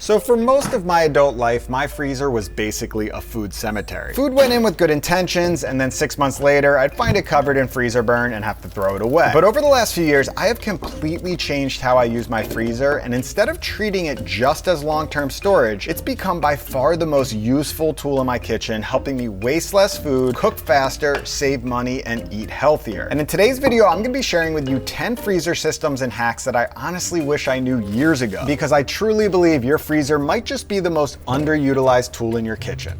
So for most of my adult life, my freezer was basically a food cemetery. Food went in with good intentions, and then 6 months later, I'd find it covered in freezer burn and have to throw it away. But over the last few years, I have completely changed how I use my freezer, and instead of treating it just as long-term storage, it's become by far the most useful tool in my kitchen, helping me waste less food, cook faster, save money, and eat healthier. And in today's video, I'm gonna be sharing with you 10 freezer systems and hacks that I honestly wish I knew years ago, because I truly believe your freezer might just be the most underutilized tool in your kitchen.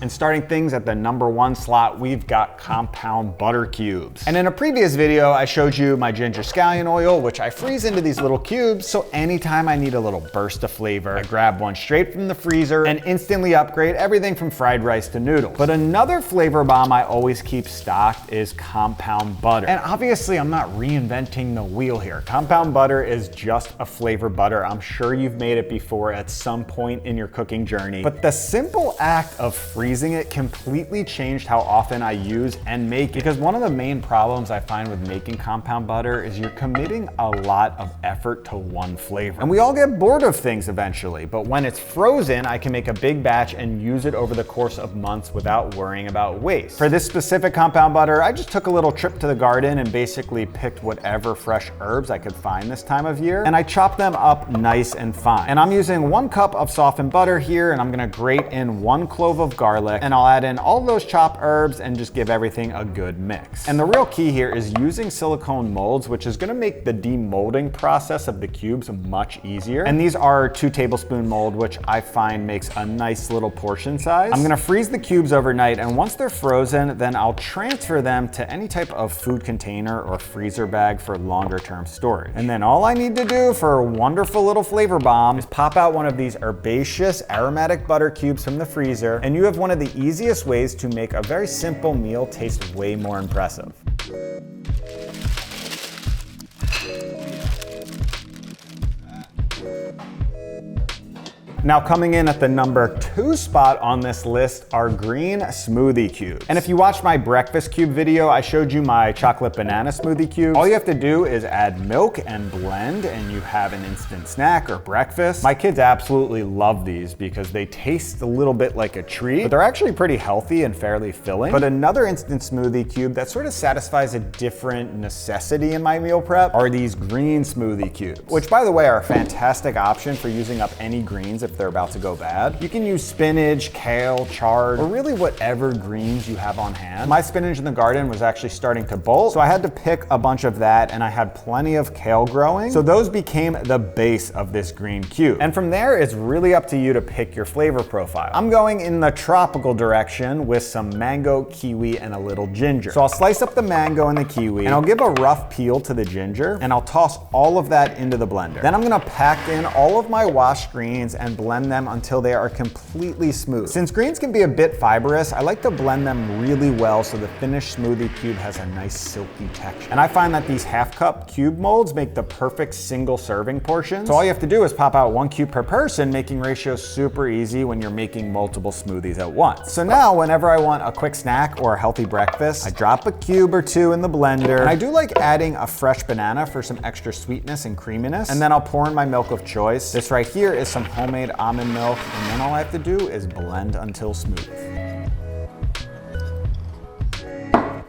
And starting things at the #1 slot, we've got compound butter cubes. And in a previous video, I showed you my ginger scallion oil, which I freeze into these little cubes. So anytime I need a little burst of flavor, I grab one straight from the freezer and instantly upgrade everything from fried rice to noodles. But another flavor bomb I always keep stocked is compound butter. And obviously I'm not reinventing the wheel here. Compound butter is just a flavor butter. I'm sure you've made it before at some point in your cooking journey. But the simple act of freezing it completely changed how often I use and make it, because one of the main problems I find with making compound butter is you're committing a lot of effort to one flavor. And we all get bored of things eventually, but when it's frozen, I can make a big batch and use it over the course of months without worrying about waste. For this specific compound butter, I just took a little trip to the garden and basically picked whatever fresh herbs I could find this time of year, and I chopped them up nice and fine. And I'm using 1 cup of softened butter here, and I'm gonna grate in 1 clove of garlic, and I'll add in all those chopped herbs and just give everything a good mix. And the real key here is using silicone molds, which is gonna make the demolding process of the cubes much easier. And these are 2 tablespoon mold, which I find makes a nice little portion size. I'm gonna freeze the cubes overnight, and once they're frozen, then I'll transfer them to any type of food container or freezer bag for longer term storage. And then all I need to do for a wonderful little flavor bomb is pop out one of these herbaceous aromatic butter cubes from the freezer, and you have one of the easiest ways to make a very simple meal taste way more impressive. Now coming in at the #2 spot on this list are green smoothie cubes. And if you watched my breakfast cube video, I showed you my chocolate banana smoothie cube. All you have to do is add milk and blend, and you have an instant snack or breakfast. My kids absolutely love these because they taste a little bit like a treat, but they're actually pretty healthy and fairly filling. But another instant smoothie cube that sort of satisfies a different necessity in my meal prep are these green smoothie cubes, which by the way are a fantastic option for using up any greens if they're about to go bad. You can use spinach, kale, chard, or really whatever greens you have on hand. My spinach in the garden was actually starting to bolt, so I had to pick a bunch of that, and I had plenty of kale growing, so those became the base of this green cube. And from there, it's really up to you to pick your flavor profile. I'm going in the tropical direction with some mango, kiwi, and a little ginger. So I'll slice up the mango and the kiwi, and I'll give a rough peel to the ginger, and I'll toss all of that into the blender. Then I'm gonna pack in all of my washed greens and blend them until they are completely smooth. Since greens can be a bit fibrous, I like to blend them really well so the finished smoothie cube has a nice silky texture. And I find that these half-cup cube molds make the perfect single serving portion. So all you have to do is pop out 1 cube per person, making ratios super easy when you're making multiple smoothies at once. So now whenever I want a quick snack or a healthy breakfast, I drop a cube or 2 in the blender. And I do like adding a fresh banana for some extra sweetness and creaminess. And then I'll pour in my milk of choice. This right here is some homemade almond milk, and then all I have to do is blend until smooth.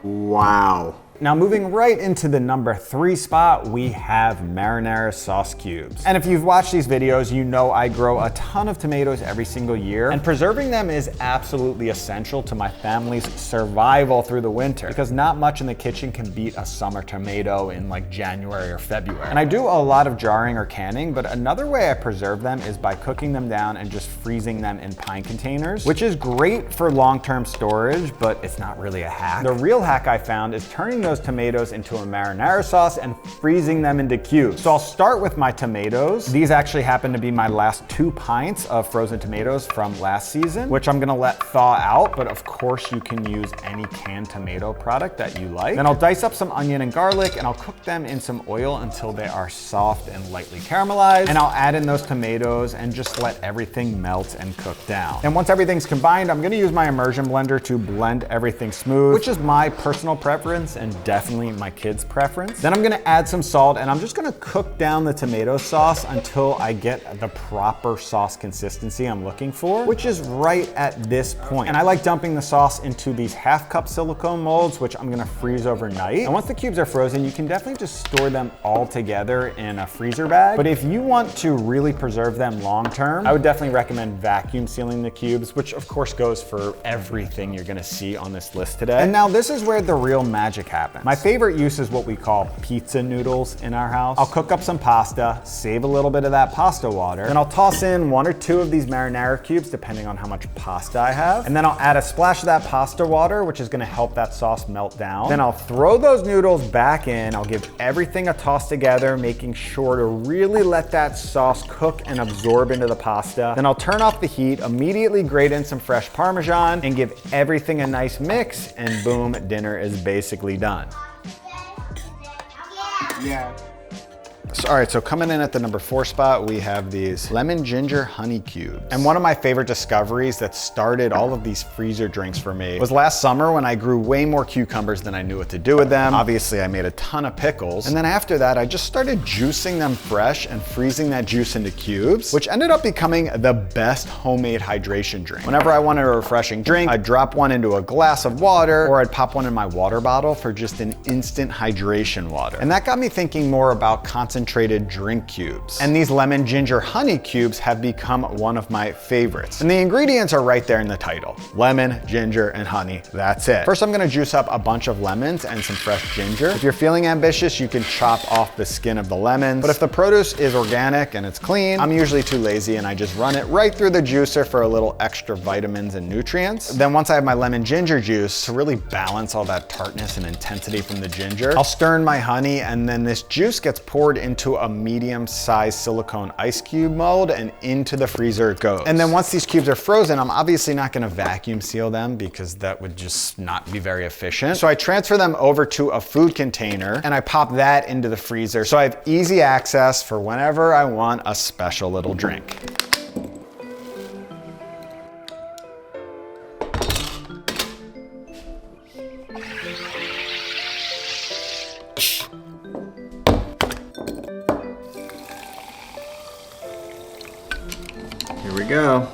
Wow. Now moving right into the #3 spot, we have marinara sauce cubes. And if you've watched these videos, you know I grow a ton of tomatoes every single year, and preserving them is absolutely essential to my family's survival through the winter, because not much in the kitchen can beat a summer tomato in like January or February. And I do a lot of jarring or canning, but another way I preserve them is by cooking them down and just freezing them in pine containers, which is great for long-term storage, but it's not really a hack. The real hack I found is turning those tomatoes into a marinara sauce and freezing them into cubes. So I'll start with my tomatoes. These actually happen to be my last 2 pints of frozen tomatoes from last season, which I'm gonna let thaw out, but of course you can use any canned tomato product that you like. Then I'll dice up some onion and garlic, and I'll cook them in some oil until they are soft and lightly caramelized. And I'll add in those tomatoes and just let everything melt and cook down. And once everything's combined, I'm gonna use my immersion blender to blend everything smooth, which is my personal preference and definitely my kids' preference. Then I'm gonna add some salt and I'm just gonna cook down the tomato sauce until I get the proper sauce consistency I'm looking for, which is right at this point. And I like dumping the sauce into these half-cup silicone molds, which I'm gonna freeze overnight. And once the cubes are frozen, you can definitely just store them all together in a freezer bag. But if you want to really preserve them long-term, I would definitely recommend vacuum sealing the cubes, which of course goes for everything you're gonna see on this list today. And now this is where the real magic happens. My favorite use is what we call pizza noodles in our house. I'll cook up some pasta, save a little bit of that pasta water, then I'll toss in 1 or 2 of these marinara cubes, depending on how much pasta I have. And then I'll add a splash of that pasta water, which is gonna help that sauce melt down. Then I'll throw those noodles back in. I'll give everything a toss together, making sure to really let that sauce cook and absorb into the pasta. Then I'll turn off the heat, immediately grate in some fresh Parmesan, and give everything a nice mix, and boom, dinner is basically done. Yeah. So, all right, so coming in at the number 4 spot, we have these lemon ginger honey cubes. And one of my favorite discoveries that started all of these freezer drinks for me was last summer when I grew way more cucumbers than I knew what to do with them. Obviously, I made a ton of pickles. And then after that, I just started juicing them fresh and freezing that juice into cubes, which ended up becoming the best homemade hydration drink. Whenever I wanted a refreshing drink, I'd drop one into a glass of water, or I'd pop one in my water bottle for just an instant hydration water. And that got me thinking more about concentrated drink cubes. And these lemon ginger honey cubes have become one of my favorites. And the ingredients are right there in the title. Lemon, ginger, and honey, that's it. First, I'm gonna juice up a bunch of lemons and some fresh ginger. If you're feeling ambitious, you can chop off the skin of the lemons. But if the produce is organic and it's clean, I'm usually too lazy and I just run it right through the juicer for a little extra vitamins and nutrients. Then once I have my lemon ginger juice, to really balance all that tartness and intensity from the ginger, I'll stir in my honey, and then this juice gets poured into a medium-sized silicone ice cube mold, and into the freezer it goes. And then once these cubes are frozen, I'm obviously not gonna vacuum seal them because that would just not be very efficient. So I transfer them over to a food container and I pop that into the freezer so I have easy access for whenever I want a special little drink. Here we go.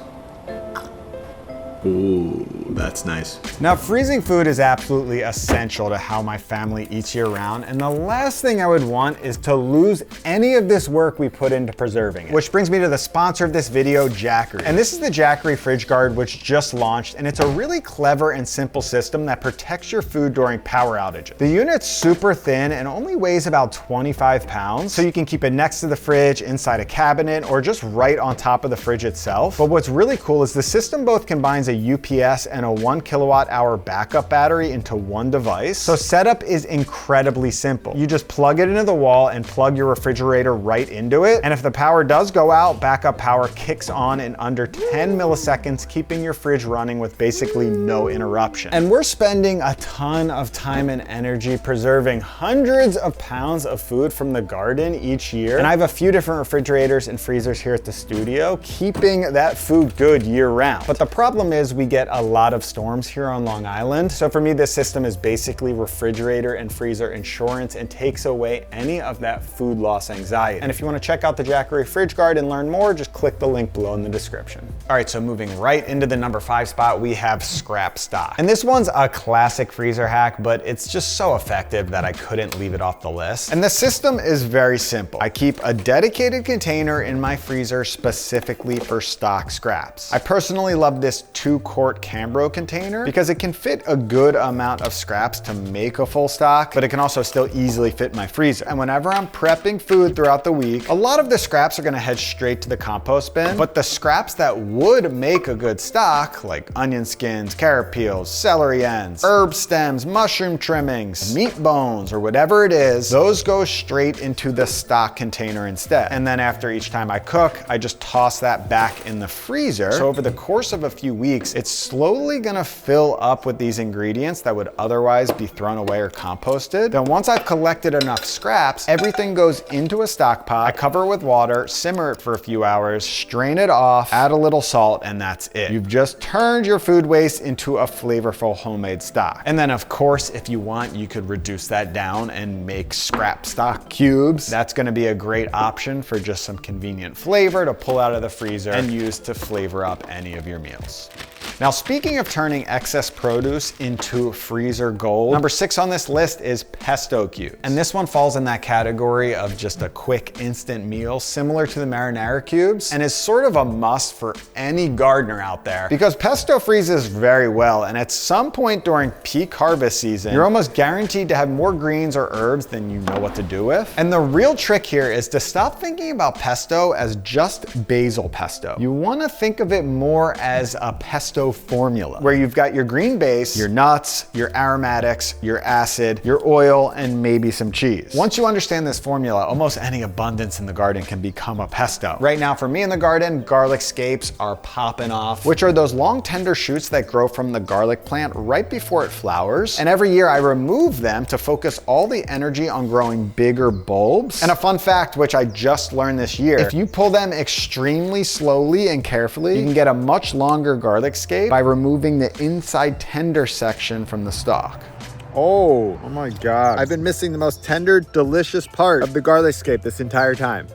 Ooh, that's nice. Now, freezing food is absolutely essential to how my family eats year round, and the last thing I would want is to lose any of this work we put into preserving it. Which brings me to the sponsor of this video, Jackery. And this is the Jackery Fridge Guard, which just launched, and it's a really clever and simple system that protects your food during power outages. The unit's super thin and only weighs about 25 pounds, so you can keep it next to the fridge, inside a cabinet, or just right on top of the fridge itself. But what's really cool is the system both combines a UPS and a 1 kilowatt-hour backup battery into one device. So setup is incredibly simple. You just plug it into the wall and plug your refrigerator right into it. And if the power does go out, backup power kicks on in under 10 milliseconds, keeping your fridge running with basically no interruption. And we're spending a ton of time and energy preserving hundreds of pounds of food from the garden each year. And I have a few different refrigerators and freezers here at the studio, keeping that food good year round. But the problem is we get a lot of storms here on Long Island. So for me, this system is basically refrigerator and freezer insurance and takes away any of that food loss anxiety. And if you want to check out the Jackery Fridge Guard and learn more, just click the link below in the description. All right, so moving right into the number 5 spot, we have scrap stock. And this one's a classic freezer hack, but it's just so effective that I couldn't leave it off the list. And the system is very simple. I keep a dedicated container in my freezer specifically for stock scraps. I personally love this 2-quart Cambro container because it can fit a good amount of scraps to make a full stock, but it can also still easily fit my freezer. And whenever I'm prepping food throughout the week, a lot of the scraps are gonna head straight to the compost bin, but the scraps that would make a good stock, like onion skins, carrot peels, celery ends, herb stems, mushroom trimmings, meat bones, or whatever it is, those go straight into the stock container instead. And then after each time I cook, I just toss that back in the freezer. So over the course of a few weeks, it slowly slowly gonna fill up with these ingredients that would otherwise be thrown away or composted. Then once I've collected enough scraps, everything goes into a stock pot. I cover it with water, simmer it for a few hours, strain it off, add a little salt, and that's it. You've just turned your food waste into a flavorful homemade stock. And then of course, if you want, you could reduce that down and make scrap stock cubes. That's gonna be a great option for just some convenient flavor to pull out of the freezer and use to flavor up any of your meals. Now, speaking of turning excess produce into freezer gold, number 6 on this list is pesto cubes. And this one falls in that category of just a quick instant meal similar to the marinara cubes, and is sort of a must for any gardener out there because pesto freezes very well, and at some point during peak harvest season, you're almost guaranteed to have more greens or herbs than you know what to do with. And the real trick here is to stop thinking about pesto as just basil pesto. You want to think of it more as a pesto formula, where you've got your green base, your nuts, your aromatics, your acid, your oil, and maybe some cheese. Once you understand this formula, almost any abundance in the garden can become a pesto. Right now for me in the garden, garlic scapes are popping off, which are those long tender shoots that grow from the garlic plant right before it flowers. And every year I remove them to focus all the energy on growing bigger bulbs. And a fun fact, which I just learned this year, if you pull them extremely slowly and carefully, you can get a much longer garlic scape by removing the inside tender section from the stalk. Oh my God. I've been missing the most tender, delicious part of the garlic scape this entire time.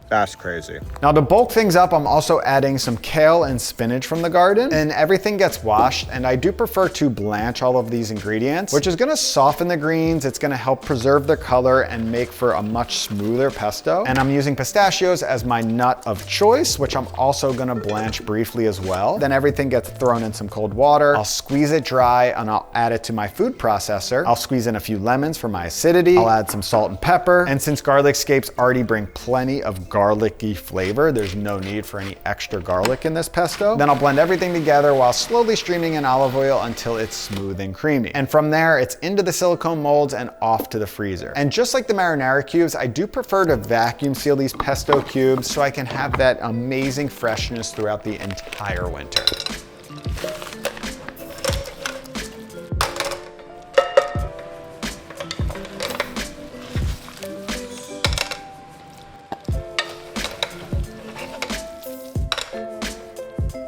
That's crazy. Now to bulk things up, I'm also adding some kale and spinach from the garden, and everything gets washed, and I do prefer to blanch all of these ingredients, which is gonna soften the greens, it's gonna help preserve their color and make for a much smoother pesto. And I'm using pistachios as my nut of choice, which I'm also gonna blanch briefly as well. Then everything gets thrown in some cold water. I'll squeeze it dry and I'll add it to my food processor. I'll squeeze in a few lemons for my acidity. I'll add some salt and pepper. And since garlic scapes already bring plenty of garlicky flavor, there's no need for any extra garlic in this pesto. Then I'll blend everything together while slowly streaming in olive oil until it's smooth and creamy. And from there, it's into the silicone molds and off to the freezer. And just like the marinara cubes, I do prefer to vacuum seal these pesto cubes so I can have that amazing freshness throughout the entire winter.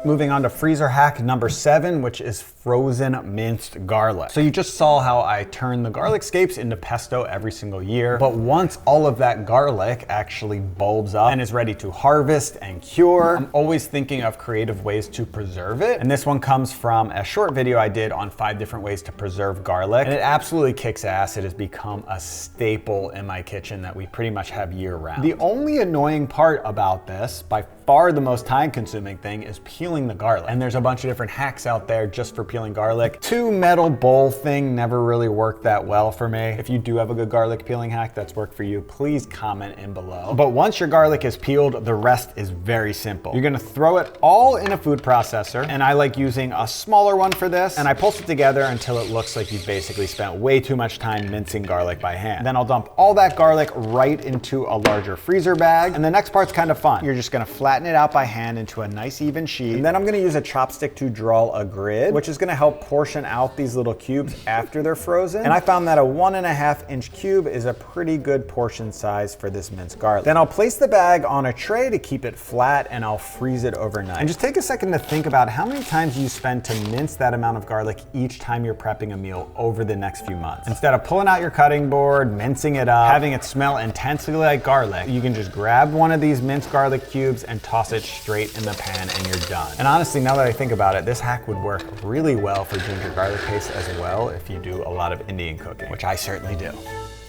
Moving on to freezer hack number 7, which is frozen minced garlic. So you just saw how I turn the garlic scapes into pesto every single year, but once all of that garlic actually bulbs up and is ready to harvest and cure, I'm always thinking of creative ways to preserve it. And this one comes from a short video I did on 5 different ways to preserve garlic, and it absolutely kicks ass. It has become a staple in my kitchen that we pretty much have year round. The only annoying part about this, by far the most time consuming thing, is peeling the garlic. And there's a bunch of different hacks out there just for peeling garlic. 2 metal bowl thing never really worked that well for me. If you do have a good garlic peeling hack that's worked for you, please comment in below. But once your garlic is peeled, the rest is very simple. You're gonna throw it all in a food processor, and I like using a smaller one for this, and I pulse it together until it looks like you've basically spent way too much time mincing garlic by hand. Then I'll dump all that garlic right into a larger freezer bag, and the next part's kind of fun. You're just gonna flatten it out by hand into a nice even sheet, and then I'm gonna use a chopstick to draw a grid, which is gonna help portion out these little cubes after they're frozen. And I found that a 1.5 inch cube is a pretty good portion size for this minced garlic. Then I'll place the bag on a tray to keep it flat, and I'll freeze it overnight. And just take a second to think about how many times you spend to mince that amount of garlic each time you're prepping a meal over the next few months. Instead of pulling out your cutting board, mincing it up, having it smell intensely like garlic, you can just grab one of these minced garlic cubes and toss it straight in the pan, and you're done. And honestly, now that I think about it, this hack would work really well for ginger garlic paste as well if you do a lot of Indian cooking, which I certainly do.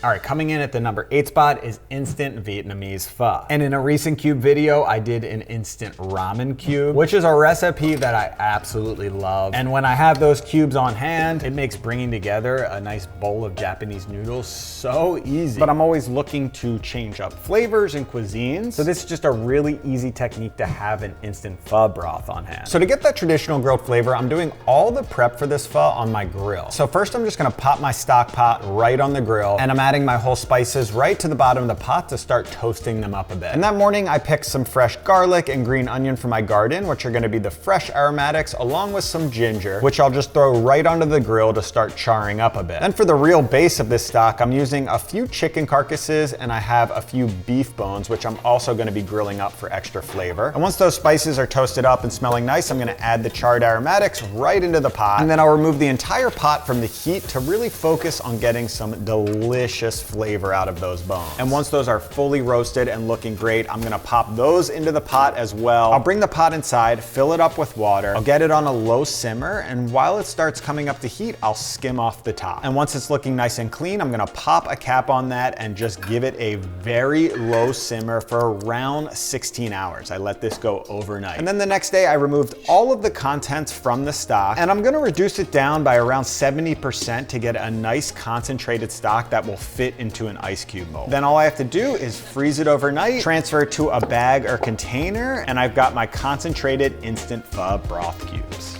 All right, coming in at the number 8 spot is instant Vietnamese pho. And in a recent cube video, I did an instant ramen cube, which is a recipe that I absolutely love. And when I have those cubes on hand, it makes bringing together a nice bowl of Japanese noodles so easy. But I'm always looking to change up flavors and cuisines, so this is just a really easy technique to have an instant pho broth on hand. So to get that traditional grilled flavor, I'm doing all the prep for this pho on my grill. So first I'm just gonna pop my stock pot right on the grill, and I'm adding adding my whole spices right to the bottom of the pot to start toasting them up a bit. And that morning I picked some fresh garlic and green onion from my garden, which are gonna be the fresh aromatics, along with some ginger, which I'll just throw right onto the grill to start charring up a bit. Then for the real base of this stock, I'm using a few chicken carcasses and I have a few beef bones, which I'm also gonna be grilling up for extra flavor. And once those spices are toasted up and smelling nice, I'm gonna add the charred aromatics right into the pot. And then I'll remove the entire pot from the heat to really focus on getting some delicious flavor out of those bones. And once those are fully roasted and looking great, I'm gonna pop those into the pot as well. I'll bring the pot inside, fill it up with water. I'll get it on a low simmer, and while it starts coming up to heat, I'll skim off the top. And once it's looking nice and clean, I'm gonna pop a cap on that and just give it a very low simmer for around 16 hours. I let this go overnight. And then the next day, I removed all of the contents from the stock, and I'm gonna reduce it down by around 70% to get a nice concentrated stock that will fit into an ice cube mold. Then all I have to do is freeze it overnight, transfer it to a bag or container, and I've got my concentrated instant pho broth cubes.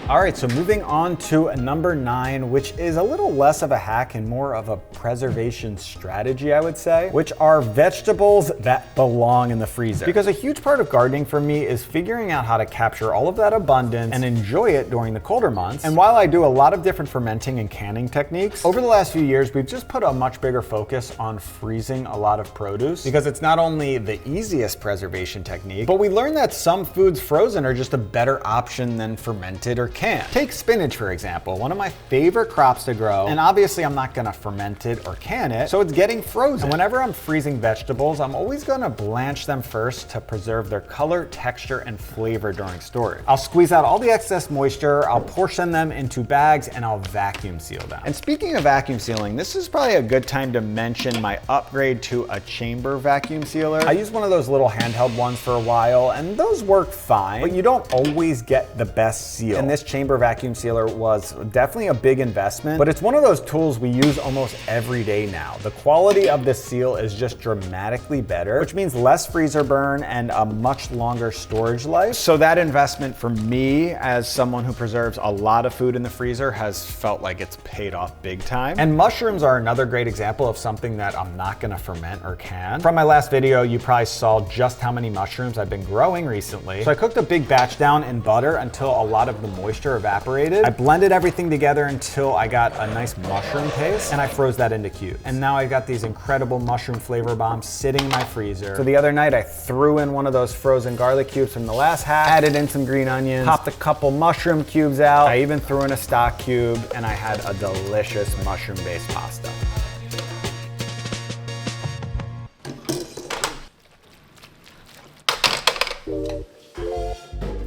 All right, so moving on to number 9, which is a little less of a hack and more of a preservation strategy, I would say, which are vegetables that belong in the freezer. Because a huge part of gardening for me is figuring out how to capture all of that abundance and enjoy it during the colder months. And while I do a lot of different fermenting and canning techniques, over the last few years, we've just put a much bigger focus on freezing a lot of produce because it's not only the easiest preservation technique, but we learned that some foods frozen are just a better option than fermented or canned. Take spinach, for example, one of my favorite crops to grow, and obviously I'm not gonna ferment it or can it, so it's getting frozen. And whenever I'm freezing vegetables, I'm always gonna blanch them first to preserve their color, texture, and flavor during storage. I'll squeeze out all the excess moisture, I'll portion them into bags, and I'll vacuum seal them. And speaking of vacuum sealing, this is probably a good time to mention my upgrade to a chamber vacuum sealer. I used one of those little handheld ones for a while, and those work fine, but you don't always get the best seal. And this chamber vacuum sealer was definitely a big investment, but it's one of those tools we use almost every day now. The quality of this seal is just dramatically better, which means less freezer burn and a much longer storage life. So that investment for me, as someone who preserves a lot of food in the freezer, has felt like it's paid off big time. And mushrooms are another great example of something that I'm not gonna ferment or can. From my last video, you probably saw just how many mushrooms I've been growing recently. So I cooked a big batch down in butter until a lot of the moisture evaporated. I blended everything together until I got a nice mushroom paste, and I froze that into cubes. And now I've got these incredible mushroom flavor bombs sitting in my freezer. So the other night I threw in one of those frozen garlic cubes from the last hack, added in some green onions, popped a couple mushroom cubes out. I even threw in a stock cube, and I had a delicious mushroom-based pasta.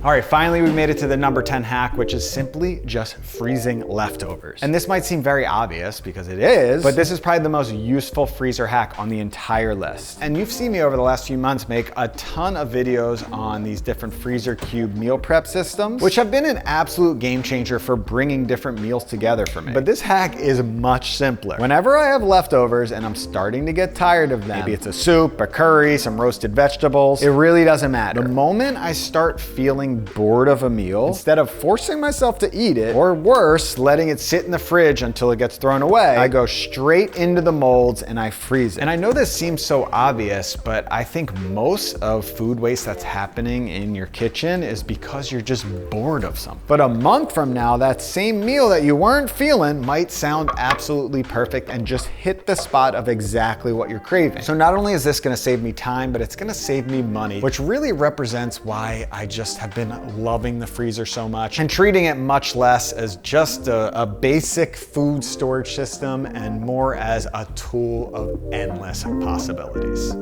All right, finally we made it to the number 10 hack, which is simply just freezing leftovers. And this might seem very obvious because it is, but this is probably the most useful freezer hack on the entire list. And you've seen me over the last few months make a ton of videos on these different freezer cube meal prep systems, which have been an absolute game changer for bringing different meals together for me. But this hack is much simpler. Whenever I have leftovers and I'm starting to get tired of them, maybe it's a soup, a curry, some roasted vegetables, it really doesn't matter. The moment I start feeling bored of a meal, instead of forcing myself to eat it, or worse, letting it sit in the fridge until it gets thrown away, I go straight into the molds and I freeze it. And I know this seems so obvious, but I think most of food waste that's happening in your kitchen is because you're just bored of something. But a month from now, that same meal that you weren't feeling might sound absolutely perfect and just hit the spot of exactly what you're craving. So not only is this gonna save me time, but it's gonna save me money, which really represents why I just have been loving the freezer so much and treating it much less as just a basic food storage system and more as a tool of endless possibilities.